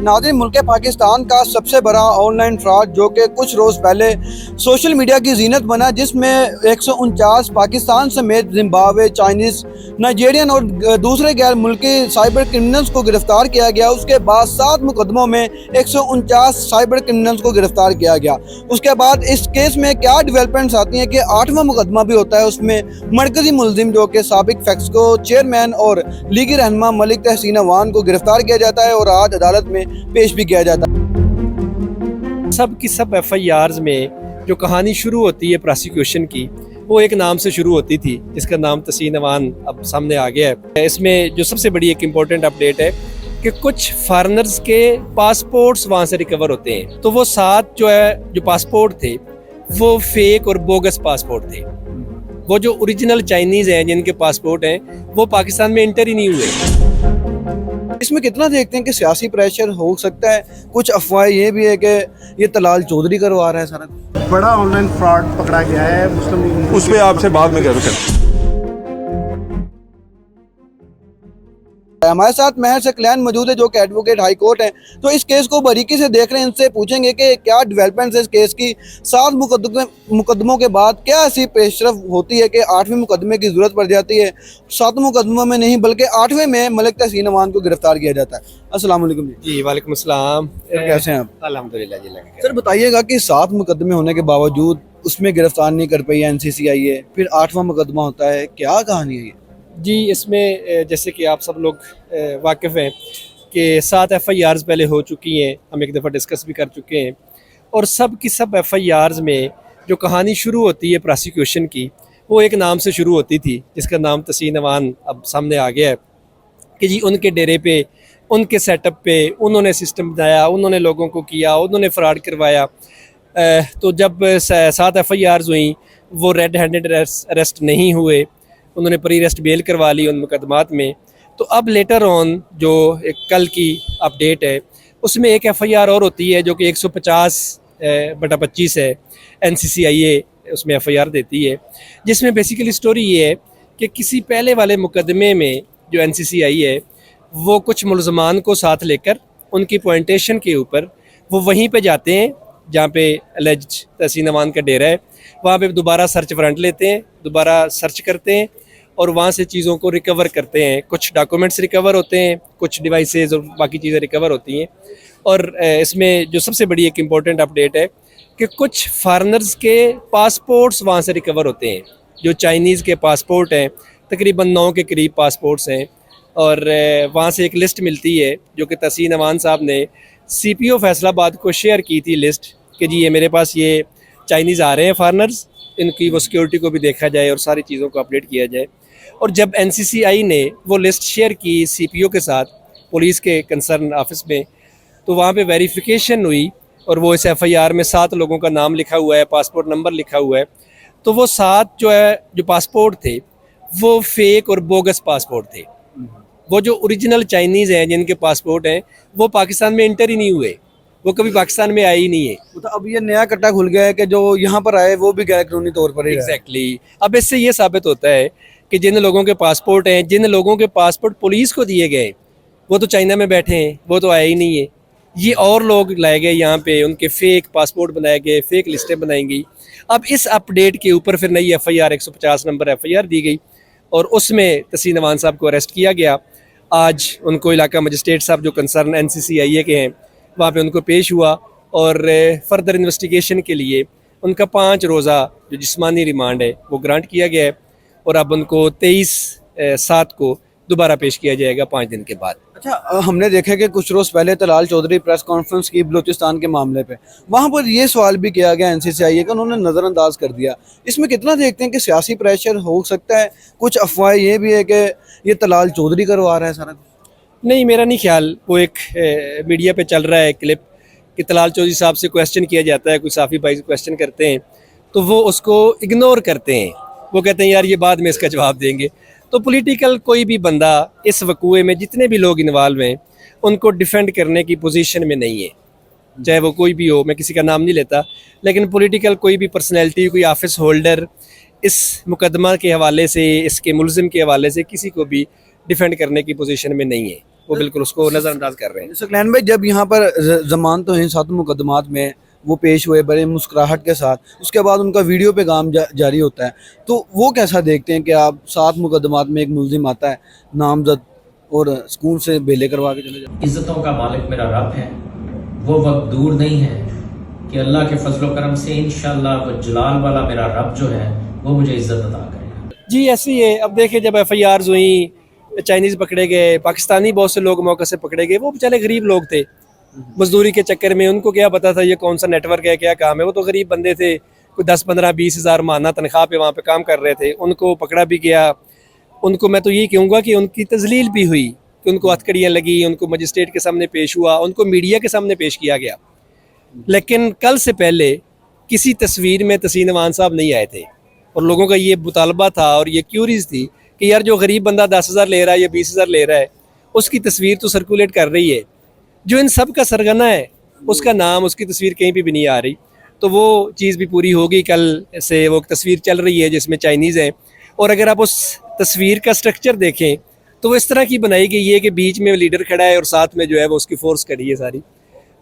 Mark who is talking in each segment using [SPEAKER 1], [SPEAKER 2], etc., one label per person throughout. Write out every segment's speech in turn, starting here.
[SPEAKER 1] नाज़रीन, मुल्क पाकिस्तान का सबसे बड़ा ऑनलाइन फ्रॉड जो कि कुछ रोज़ पहले सोशल मीडिया की जीनत बना, जिसमें 149 पाकिस्तान समेत जिम्बाब्वे, चाइनीज़, नाइजीरियन और दूसरे गैर मुल्की साइबर क्रिमिनल्स को गिरफ्तार किया गया। उसके बाद 7 मुकदमों में 149 साइबर क्रिमिनल्स को गिरफ्तार किया गया। उसके बाद इस केस में क्या डेवलपमेंट्स आती हैं कि 8वां मुकदमा भी होता है। उसमें मरकजी मुलजिम जो कि साबिक फैक्सको चेयरमैन और लीगी रहनुमा मलिक तहसीन अवान को गिरफ्तार किया जाता है और आज अदालत में पेश भी किया जाता है।
[SPEAKER 2] सब की सब FIRs में जो कहानी शुरू होती है प्रोसिक्यूशन की, वो एक नाम से शुरू होती थी जिसका नाम तहसीन अवान अब सामने आ गया है। इसमें जो सबसे बड़ी एक इम्पोर्टेंट अपडेट है कि कुछ फॉरेनर्स के पासपोर्ट्स वहाँ से रिकवर होते हैं। तो वो 7 जो पासपोर्ट थे वो फेक और बोगस पासपोर्ट थे। वो जो ओरिजिनल चाइनीज़ हैं जिनके पासपोर्ट हैं वो पाकिस्तान में इंटर ही नहीं हुए।
[SPEAKER 1] इसमें कितना देखते हैं कि सियासी प्रेशर हो सकता है? कुछ अफवाहें ये भी है कि ये तलाल चौधरी करवा रहा है सारा।
[SPEAKER 3] बड़ा ऑनलाइन फ्रॉड पकड़ा गया है मुस्लिम,
[SPEAKER 4] उस पर आपसे बाद में करूँ।
[SPEAKER 1] हमारे साथ महर सकलैन मौजूद है जो कि एडवोकेट हाई कोर्ट हैं, तो इस केस को बारीकी से देख रहे हैं। इनसे पूछेंगे कि क्या डेवलपमेंट्स है इस केस की। 7 मुकदमों के बाद क्या ऐसी पेशरफ होती है कि 8वें मुकदमे की जरूरत पड़ जाती है। 7 मुकदमों में नहीं बल्कि 8वें में मलिक तहसीन अवान को गिरफ्तार किया जाता है। अस्सलाम वालेकुम
[SPEAKER 2] जी वालेकुम अस्सलाम।
[SPEAKER 1] कैसे हैं आप?
[SPEAKER 2] अल्हम्दुलिल्लाह जी।
[SPEAKER 1] सर बताइएगा कि 7 मुकदमे होने के बावजूद उसमें गिरफ्तार नहीं कर पाई NCCIA, फिर 8वां मुकदमा होता है, क्या कहानी है ये?
[SPEAKER 2] जी इसमें जैसे कि आप सब लोग वाकिफ़ हैं कि 7 FIRs पहले हो चुकी हैं, हम एक दफ़ा डिस्कस भी कर चुके हैं। और सब की सब FIRs में जो कहानी शुरू होती है प्रोसिक्यूशन की, वो एक नाम से शुरू होती थी जिसका नाम तहसीन अवान अब सामने आ गया है कि जी उनके डेरे पे, उनके सेटअप पे उन्होंने सिस्टम बनाया, उन्होंने लोगों को किया, उन्होंने फ्रॉड करवाया। तो जब 7 FIRs हुई वो रेड हैंडेड अरेस्ट नहीं हुए, उन्होंने प्री अरेस्ट बेल करवा ली उन मुकदमात में। तो अब लेटर ऑन जो एक कल की अपडेट है उसमें एक FIR और होती है जो कि 150/25 है, NCCIA उसमें FIR देती है, जिसमें बेसिकली स्टोरी ये है कि किसी पहले वाले मुकदमे में जो NCCIA है वो कुछ मुलजमान को साथ लेकर उनकी पॉइंटेशन के ऊपर वो वहीं पे जाते हैं जहाँ पे एलिज्ड तहसीन अवान का डेरा है। वहाँ पे दोबारा सर्च वारंट लेते हैं, दोबारा सर्च करते हैं और वहाँ से चीज़ों को रिकवर करते हैं। कुछ डॉक्यूमेंट्स रिकवर होते हैं, कुछ डिवाइसेस और बाकी चीज़ें रिकवर होती हैं। और इसमें जो सबसे बड़ी एक इम्पॉर्टेंट अपडेट है कि कुछ फॉरेनर्स के पासपोर्ट्स वहाँ से रिकवर होते हैं। जो चाइनीज़ के पासपोर्ट हैं, तकरीबन 9 के करीब पासपोर्ट्स हैं। और वहाँ से एक लिस्ट मिलती है जो कि तहसीन अवान साहब ने CPO फैसलाबाद को शेयर की थी लिस्ट कि जी ये मेरे पास ये चाइनीज़ आ रहे हैं फॉरेनर्स, इनकी वो सिक्योरिटी को भी देखा जाए और सारी चीज़ों को अपडेट किया जाए। और जब NCCI ने वो लिस्ट शेयर की CPO के साथ पुलिस के कंसर्न ऑफिस में, तो वहाँ पे वेरिफिकेशन हुई और वो इस FIR में 7 लोगों का नाम लिखा हुआ है, पासपोर्ट नंबर लिखा हुआ है। तो वो 7 जो पासपोर्ट थे वो फेक और बोगस पासपोर्ट थे। वो जो ओरिजिनल चाइनीज़ हैं जिनके पासपोर्ट हैं वो पाकिस्तान में इंटर ही नहीं हुए, वो कभी पाकिस्तान में आए ही नहीं है।
[SPEAKER 1] तो अब ये नया कट्टा खुल गया है कि जो यहाँ पर आए वो भी गैर कानूनी तौर पर ही
[SPEAKER 2] एग्जैक्टली। अब इससे ये साबित होता है कि जिन लोगों के पासपोर्ट हैं, जिन लोगों के पासपोर्ट पुलिस को दिए गए, वो तो चाइना में बैठे हैं, वो तो आए ही नहीं है। ये और लोग लाए गए यहाँ पे, उनके फेक पासपोर्ट बनाए गए, फेक लिस्टें बनाई गई। अब इस अपडेट के ऊपर फिर नई FIR 150 नंबर FIR दी गई और उसमें तहसीन अवान साहब को अरेस्ट किया गया। आज उनको इलाका मजिस्ट्रेट साहब जो कंसर्न NCCIA के हैं वहाँ पे उनको पेश हुआ और फर्दर इन्वेस्टिगेशन के लिए उनका 5 रोज़ा जो जिस्मानी रिमांड है वो ग्रांट किया गया है और अब उनको 23/7 को दोबारा पेश किया जाएगा 5 दिन के बाद।
[SPEAKER 1] अच्छा, हमने देखा कि कुछ रोज़ पहले तलाल चौधरी प्रेस कॉन्फ्रेंस की बलूचिस्तान के मामले पे, वहाँ पर ये सवाल भी किया गया NCCIA का, उन्होंने नज़रअंदाज कर दिया। इसमें कितना देखते हैं कि सियासी प्रेशर हो सकता है? कुछ अफवाहें ये भी है कि ये तलाल चौधरी करवा रहा है सारा।
[SPEAKER 2] नहीं, मेरा नहीं ख्याल। वो एक मीडिया पे चल रहा है क्लिप कि तलाल चौधरी साहब से क्वेश्चन किया जाता है, कुछ साफ़ी भाई क्वेश्चन करते हैं तो वो उसको इग्नोर करते हैं। वो कहते हैं यार ये बाद में इसका जवाब देंगे। तो पॉलिटिकल कोई भी बंदा इस वकूए में जितने भी लोग इन्वॉल्व हैं उनको डिफेंड करने की पोजीशन में नहीं है, चाहे वो कोई भी हो। मैं किसी का नाम नहीं लेता, लेकिन पॉलिटिकल कोई भी पर्सनैलिटी, कोई ऑफिस होल्डर इस मुकदमा के हवाले से, इसके मुलजिम के हवाले से किसी को भी डिफेंड करने की पोजीशन में नहीं है। वो बिल्कुल उसको नज़रअंदाज कर रहे हैं।
[SPEAKER 1] सकलैन भाई, जब यहाँ पर जमानत तो इन 7 मुकदमात में वो पेश हुए बड़े मुस्कुराहट के साथ, उसके बाद उनका वीडियो पे काम जारी होता है, तो वो कैसा देखते हैं कि आप 7 मुकदमात में एक मुलजिम आता है नामजद और सुकून से बेले करवा के चले जाते
[SPEAKER 5] इज़्ज़तों का मालिक मेरा रब है। वो वक्त दूर नहीं है कि अल्लाह के फजल करम से इंशाअल्लाह वो जलाल वाला मेरा रब जो है वो मुझे इज़्ज़त अता करेगा।
[SPEAKER 2] जी ऐसी है। अब देखिए, जब FIRs हुई, चाइनीज़ पकड़े गए, पाकिस्तानी बहुत से लोग मौके से पकड़े गए, वो बेचारे गरीब लोग थे, मजदूरी के चक्कर में उनको क्या पता था ये कौन सा नेटवर्क है, क्या काम है। वो तो गरीब बंदे थे, कोई 10-15-20 हज़ार माहाना तनख्वाह पे वहाँ पे काम कर रहे थे, उनको पकड़ा भी गया। उनको मैं तो यही कहूँगा कि उनकी तजलील भी हुई, कि उनको हथकड़ियाँ लगी, उनको मजिस्ट्रेट के सामने पेश हुआ, उनको मीडिया के सामने पेश किया गया। लेकिन कल से पहले किसी तस्वीर में तसीन अमान साहब नहीं आए थे, और लोगों का ये मुतालबा था और ये क्यूरीज थी कि यार जो गरीब बंदा 10,000 ले रहा है या 20,000 ले रहा है, उसकी तस्वीर तो सर्कुलेट कर रही है। जो इन सब का सरगना है, उसका नाम, उसकी तस्वीर कहीं भी नहीं आ रही। तो वो चीज़ भी पूरी होगी। कल से वो तस्वीर चल रही है जिसमें चाइनीज़ है, और अगर आप उस तस्वीर का स्ट्रक्चर देखें तो वो इस तरह की बनाई गई है कि बीच में लीडर खड़ा है और साथ में जो है वो उसकी फोर्स खड़ी है सारी।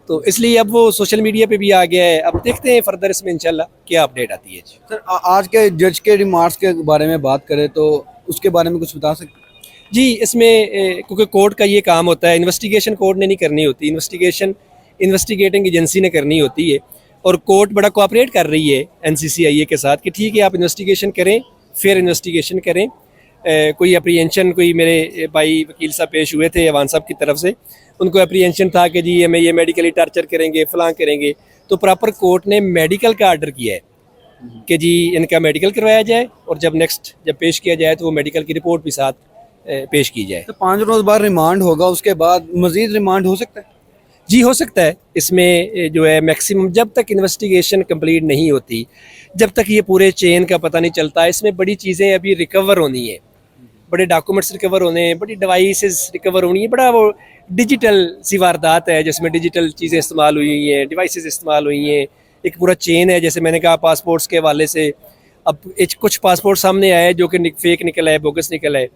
[SPEAKER 2] तो इसलिए अब वो सोशल मीडिया पे भी आ गया है। अब देखते हैं फर्दर इसमें इंशाल्लाह क्या अपडेट आती है। जी
[SPEAKER 1] सर, आज के जज के रिमार्क्स के बारे में बात करें तो उसके बारे में कुछ बता सकते हैं?
[SPEAKER 2] जी, इसमें क्योंकि कोर्ट का ये काम होता है, इन्वेस्टिगेशन कोर्ट ने नहीं करनी होती, इन्वेस्टिगेशन इन्वेस्टिगेटिंग एजेंसी ने करनी होती है। और कोर्ट बड़ा कोऑपरेट कर रही है NCCIA के साथ कि ठीक है आप इन्वेस्टिगेशन करें, फेयर इन्वेस्टिगेशन करें। कोई अप्रीहेंशन, कोई मेरे भाई वकील साहब पेश हुए थे अवान साहब की तरफ से, उनको अप्रीहेंशन था कि जी हमें ये मेडिकली टॉर्चर करेंगे, फलां करेंगे। तो प्रॉपर कोर्ट ने मेडिकल का आर्डर किया है कि जी इनका मेडिकल करवाया जाए, और जब पेश किया जाए तो वो मेडिकल की रिपोर्ट भी साथ पेश की जाए।
[SPEAKER 1] तो 5 रोज़ बाद रिमांड होगा, उसके बाद मजीद रिमांड हो सकता है?
[SPEAKER 2] जी हो सकता है। इसमें जो है मैक्सिमम जब तक इन्वेस्टिगेशन कंप्लीट नहीं होती, जब तक ये पूरे चेन का पता नहीं चलता, इसमें बड़ी चीज़ें अभी रिकवर होनी है, बड़े डॉक्यूमेंट्स रिकवर होने हैं, बड़ी डिवाइसेस रिकवर होनी है। बड़ा वो डिजिटल सी वारदात है जिसमें डिजिटल चीज़ें इस्तेमाल हुई हैं, डिवाइसेस इस्तेमाल हुई हैं, एक पूरा चेन है। जैसे मैंने कहा पासपोर्ट्स के हवाले से, अब कुछ पासपोर्ट सामने आए हैं जो कि फेक निकला है, बोगस निकला है।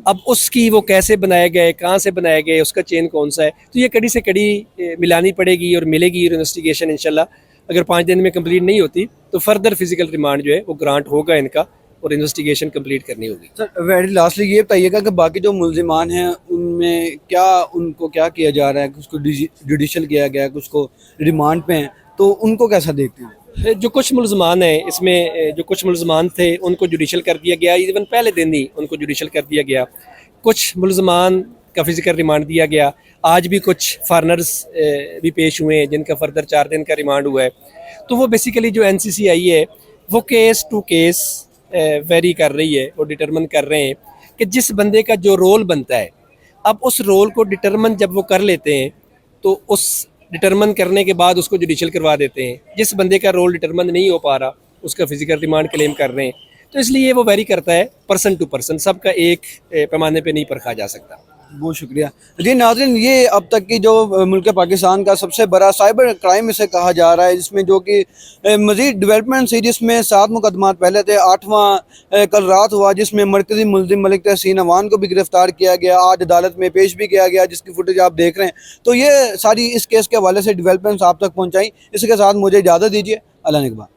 [SPEAKER 2] अब उसकी वो कैसे बनाए गए, कहाँ से बनाए गए, उसका चेन कौन सा है, तो ये कड़ी से कड़ी मिलानी पड़ेगी और मिलेगी इन्वेस्टिगेशन इंशाल्लाह। अगर 5 दिन में कंप्लीट नहीं होती तो फर्दर फिजिकल रिमांड जो है वो ग्रांट होगा इनका, और इन्वेस्टिगेशन कंप्लीट करनी होगी।
[SPEAKER 1] सर, वेरी लास्टली ये बताइएगा कि बाकी जो मुल्जिमान हैं उनमें क्या, उनको क्या किया जा रहा है? कुछ को जुडिशल किया गया है, कुछ को रिमांड पे हैं, तो उनको कैसा देखते हैं?
[SPEAKER 2] जो कुछ मुलजमान हैं इसमें, जो कुछ मुलजमान थे उनको जुडिशल कर दिया गया, इवन पहले दिन ही उनको जुडिशल कर दिया गया। कुछ मुलजमान का फिजिकल रिमांड दिया गया। आज भी कुछ फॉरनर्स भी पेश हुए हैं जिनका फर्दर 4 दिन का रिमांड हुआ है। तो वो बेसिकली जो NCCIA है वो केस टू केस वेरी कर रही है और डिटरमिन कर रहे हैं कि जिस बंदे का जो रोल बनता है, अब उस रोल को डिटरमिन जब वो कर लेते हैं तो उस डिटरमिन करने के बाद उसको जुडिशल करवा देते हैं। जिस बंदे का रोल डिटरमिन नहीं हो पा रहा उसका फिजिकल रिमांड क्लेम कर रहे हैं। तो इसलिए वो वेरी करता है पर्सन टू पर्सन, सबका एक पैमाने पे नहीं परखा जा सकता।
[SPEAKER 1] बहुत शुक्रिया जी। नाज़रीन, ये अब तक की जो मुल्क पाकिस्तान का सबसे बड़ा साइबर क्राइम इसे कहा जा रहा है, जिसमें जो कि मज़ीद डेवलपमेंट थी, जिसमें 7 मुकदमात पहले थे, 8वां कल रात हुआ जिसमें मरकज़ी मुल्ज़िम मलिक तहसीन अवान को भी गिरफ्तार किया गया, आज अदालत में पेश भी किया गया, जिसकी फुटेज आप देख रहे हैं। तो ये सारी इस केस के हवाले से डेवलपमेंट्स आप तक पहुँचाई। इसके साथ मुझे इजाज़त दीजिए। अल्लाह निगहबान।